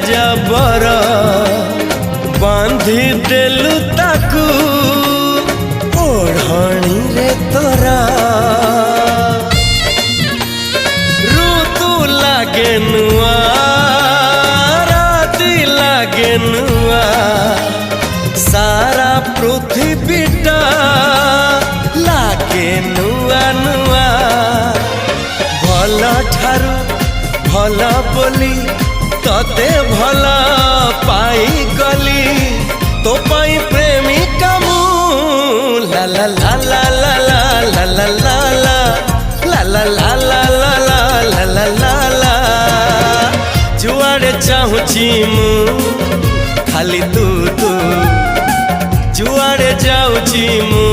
जबर बांधी देलु ताकू ओढ़णी रे तोरा ऋतु लागे नुआ राति लागे नुआ सारा पृथ्वीटा लागे नुआ नुआ भल ठारू भल बोली तते भल पाई गली तो पाई प्रेमिका मु ला ला ला ला ला ला ला ला ला ला ला ला ला ला ला ला ला जुआड़े चाहूची मु खाली तू तू जुआड़े जाऊची मु।